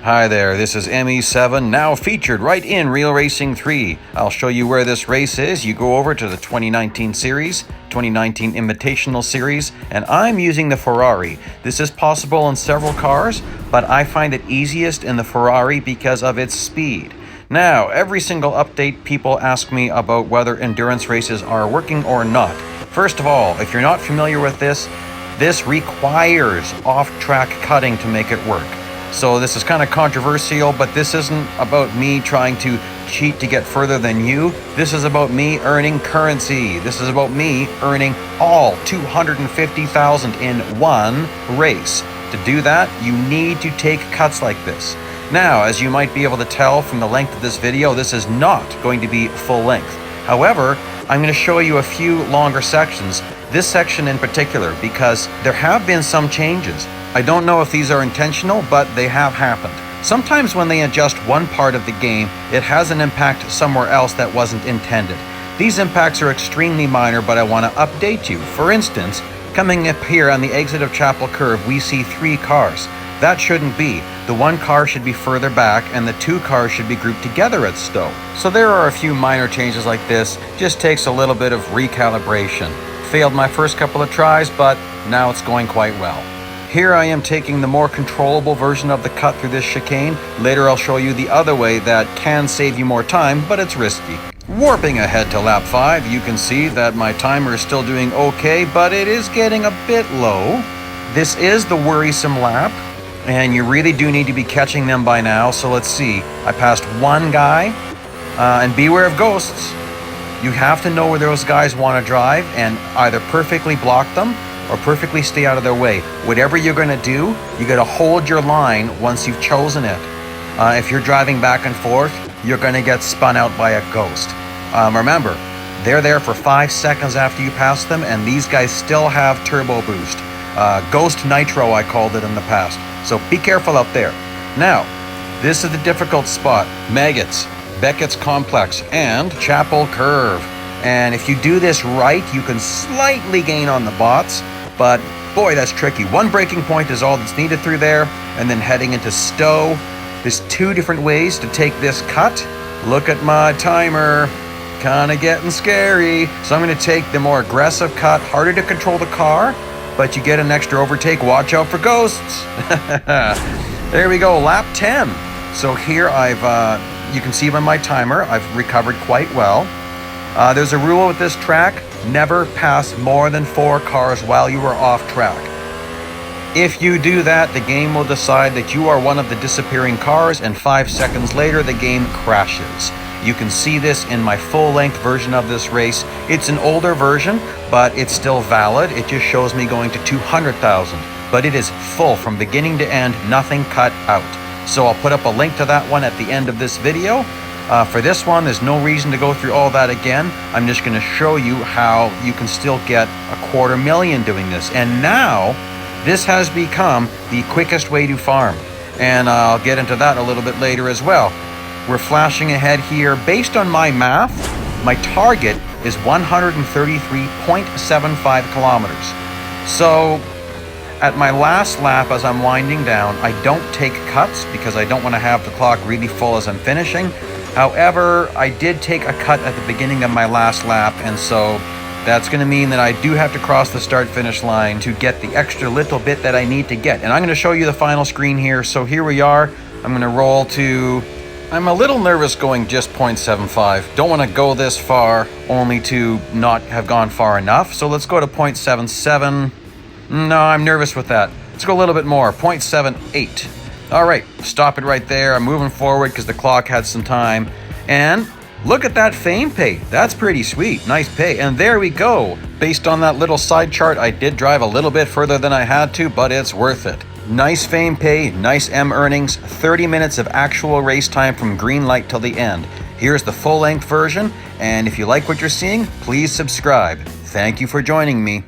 Hi there, this is ME7, now featured right in Real Racing 3. I'll show you where this race is. You go over to the 2019 series, 2019 Invitational Series, and I'm using the Ferrari. This is possible in several cars, but I find it easiest in the Ferrari because of its speed. Now, every single update, people ask me about whether endurance races are working or not. First of all, if you're not familiar with this requires off-track cutting to make it work. So this is kind of controversial, but this isn't about me trying to cheat to get further than you. This is about me earning currency. This is about me earning all 250,000 in one race. To do that, you need to take cuts like this. Now, as you might be able to tell from the length of this video, this is not going to be full length. However, I'm going to show you a few longer sections, this section in particular, because there have been some changes. I don't know if these are intentional, but they have happened. Sometimes when they adjust one part of the game, it has an impact somewhere else that wasn't intended. These impacts are extremely minor, but I want to update you. For instance, coming up here on the exit of Chapel Curve, we see 3 cars. That shouldn't be. The one car should be further back, and the 2 cars should be grouped together at Stowe. So there are a few minor changes like this. Just takes a little bit of recalibration. Failed my first couple of tries, but now it's going quite well. Here I am taking the more controllable version of the cut through this chicane. Later I'll show you the other way that can save you more time, but it's risky. Warping ahead to lap 5, you can see that my timer is still doing okay, but it is getting a bit low. This is the worrisome lap, and you really do need to be catching them by now. So let's see, I passed one guy, and beware of ghosts. You have to know where those guys want to drive and either perfectly block them or perfectly stay out of their way. Whatever you're going to do, you got to hold your line once you've chosen it. If you're driving back and forth, you're going to get spun out by a ghost. Remember, they're there for 5 seconds after you pass them, and these guys still have turbo boost. Ghost Nitro, I called it in the past. So be careful out there. Now, this is the difficult spot. Maggots, Beckett's Complex, and Chapel Curve. And if you do this right, you can slightly gain on the bots, but boy, that's tricky. One braking point is all that's needed through there, and then heading into Stowe. There's 2 different ways to take this cut. Look at my timer, kind of getting scary. So I'm gonna take the more aggressive cut, harder to control the car, but you get an extra overtake. Watch out for ghosts. There we go, lap 10. So here you can see by my timer, I've recovered quite well. There's a rule with this track: never pass more than 4 cars while you are off track. If you do that, the game will decide that you are one of the disappearing cars, and 5 seconds later, the game crashes. You can see this in my full-length version of this race. It's an older version, but it's still valid. It just shows me going to 200,000, but it is full from beginning to end, nothing cut out. So I'll put up a link to that one at the end of this video. For this one, there's no reason to go through all that again. I'm just going to show you how you can still get $250,000 doing this. And now, this has become the quickest way to farm. And I'll get into that a little bit later as well. We're flashing ahead here. Based on my math, my target is 133.75 kilometers. So, at my last lap, as I'm winding down, I don't take cuts because I don't want to have the clock really full as I'm finishing. However, I did take a cut at the beginning of my last lap, and so that's going to mean that I do have to cross the start-finish line to get the extra little bit that I need to get. And I'm going to show you the final screen here. So here we are. I'm going to roll to... I'm a little nervous going just 0.75. Don't want to go this far only to not have gone far enough. So let's go to 0.77. No, I'm nervous with that. Let's go a little bit more, 0.78. All right, stop it right there. I'm moving forward because the clock had some time. And look at that fame pay. That's pretty sweet. Nice pay. And there we go. Based on that little side chart, I did drive a little bit further than I had to, but it's worth it. Nice fame pay, nice M earnings, 30 minutes of actual race time from green light till the end. Here's the full-length version, and if you like what you're seeing, please subscribe. Thank you for joining me.